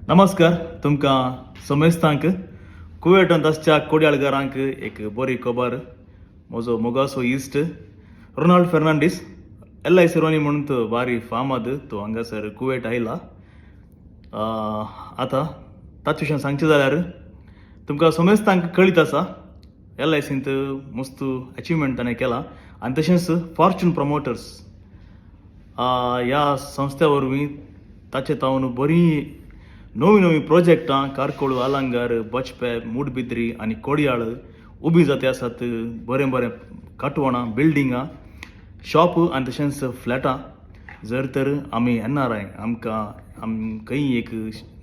नमस्कार तुमकां समेस्तांक कुवेटांत आसच्या कोडयाळकारांक एक बरी खबर. म्हजो मोगासो इश्ट रोनाल्ड फेर्नांडीस LIC रोनी म्हणून तो बारी फामाद तो हांगासर कुवेट आयला. आतां ताचे विशीं सांगचें जाल्यार तुमकां समेस्तांक कळीत आसा LICंत मस्त अचिवमेंट ताणें केला आनी तशेंच फॉर्च्यून प्रमोटर्स ह्या संस्थे वरवीं ताचे तावन बरीं नवीं प्रोजेक्टां कारकोळ आलांगार बचपें मूडबिद्री आनी कोडयाळ उबी जाते आसात. बरें काटवणां बिल्डिंगां शॉप आनी तशेंच फ्लॅटां. जर तर आमी NRI आमकां खंय एक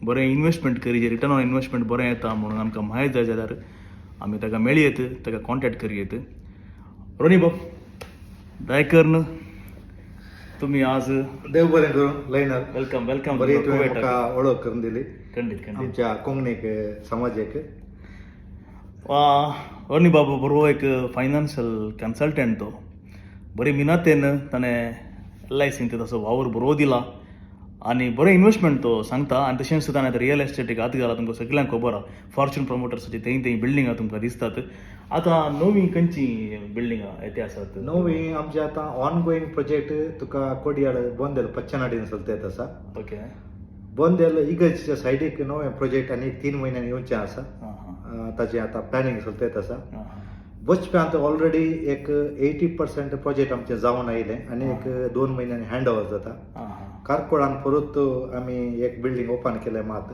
बरें investment curry return on investment बरें येता म्हणून आमकां माहीत जाय जाल्यार आमी ताका मेळयेत, ताका कॉन्टॅक्ट करयेत. रोनी बाब दायकर्न तुम्ही आज देव बरें करूं लायनर वेलकम बरी तुवें म्हाका वळख करून दिली खंडीत आमच्या कोंकणीक समाजाक. रोनी बाबू बरो एक फायनान्शियल कन्सल्टंट तो बरे मिनातेन ताणें LICंत तसो वावर बरो दिला आनी बरें इन्वेस्टमेंट तो सांगता आनी तशेंच ताणें आतां रियल एस्टेटीक हात घाला. तुमकां सगळ्यांक खबर आहा फॉर्च्यून प्रमोटर्साची थंय बिल्डिंगां तुमकां दिसतात. आतां नवीं खंयची बिल्डिंगां येते आसात? नवी आमचे आतां ऑन गोईंग प्रोजेक्ट तुका कोडयाळ बोंदेल पच्चनाडीन चलतेत आसा. ओके. बोंदेल इगर्जच्या सायडीक नवें प्रोजेक्ट आनी 3 म्हयन्यांनी येवचें आसा. ताचें आतां प्लॅनिंग चलतेत आसा. बचप्यांत ऑलरेडी एक 80% प्रोजेक्ट आमचें जावन आयलें आनी एक 2 म्हयन्यांनी हँड ओवर जाता. कारकोळान परत आमी एक बिल्डींग ओपन केलें मात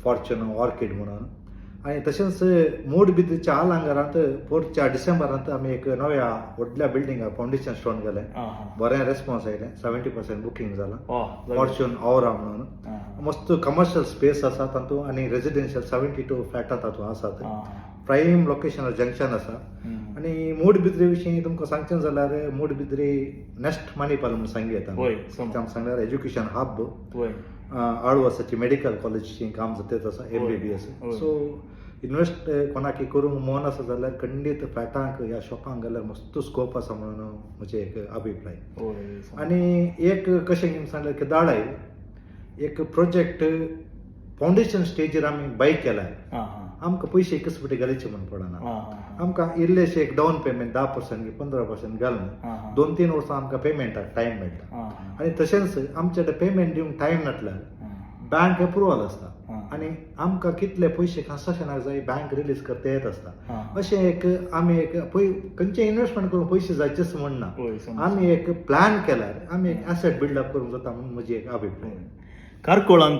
फॉर्च्यून ऑर्कीड म्हणून. आनी तशेंच मूडबिद्रीच्या आलांगारांत 4 डिसेंबरांत आमी एक नव्या व्हडल्या बिल्डिंगा फावंडेशन स्टोन केलें. बरें रेस्पॉन्स आयलें. 70% बुकींग जालां. फॉर्च्यून ऑवरा म्हणून मस्त कमर्शियल स्पेस आसा तातूंत आनी रेजिडेन्शियल 72 फ्लॅटां तातूंत आसात. प्रायम लोकेशनार जंक्शन आसा. आनी मूडबिद्री विशीं तुमकां सांगचें जाल्यार मूडबिद्री नेक्स्ट मणिपाल म्हणून सांगी येता. सांगल्यार एज्युकेशन हब आळवसाची मेडिकल कॉलेजीचें काम जाता आसा MBBS. सो इन्वेस्ट कोणाक करूंक मन आसा जाल्यार खंडीत फ्लॅटांक ह्या शॉपांक गेल्यार मस्त स्कोप आसा म्हणून म्हजें एक अभिप्राय. आनी एक कशें सांगल्यार की दाडाय एक प्रोजेक्ट फावंडेशन स्टेजीर आमी बाय केल्यार आमकां पयशे एकच फावटी घालचे म्हण पडना. आमकां इल्लेशें एक डावन पेमेंट 10% 15% घालून 2-3 वर्सां आमकां पेमेंटाक टायम मेळटा. आनी तशेंच आमचे कडेन पेमेंट दिवंक टायम नाटल्यार बँक अप्रुवल आसता आनी आमकां कितले पयशे कन्स्ट्रक्शनाक जाय बँक रिलीज करता येत आसता. अशें एक आमी एक खंयचें इन्वेस्टमेंट करून पयशे जायचेच म्हणना. आमी एक प्लॅन केल्यार आमी एक एसेट बिल्डअप करूंक जाता म्हणून म्हजी एक अभिप्राय. कारकोळांत